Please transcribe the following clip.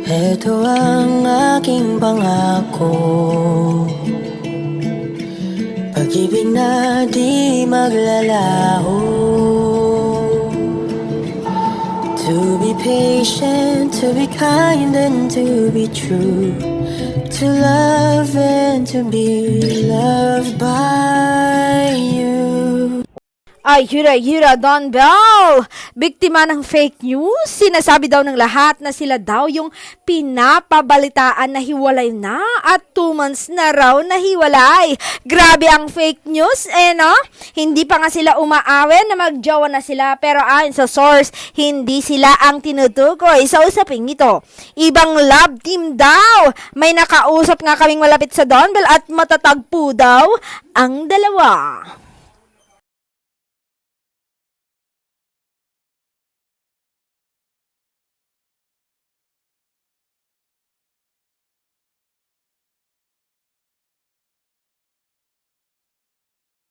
Ito ang aking pangako, pag-ibig na di maglalaho. To be patient, to be kind and to be true, to love and to be loved by you. Ay, hira-hira, Don Bell! Biktima ng fake news? Sinasabi daw ng lahat na sila daw yung pinapabalitaan na hiwalay na at 2 months na raw na hiwalay. Grabe ang fake news, no? Hindi pa nga sila umaawen na magjowa na sila, pero ayon sa source, hindi sila ang tinutukoy sa usaping ito. Ibang love team daw! May nakausap nga kaming malapit sa Don Bell at matatagpo daw ang dalawa.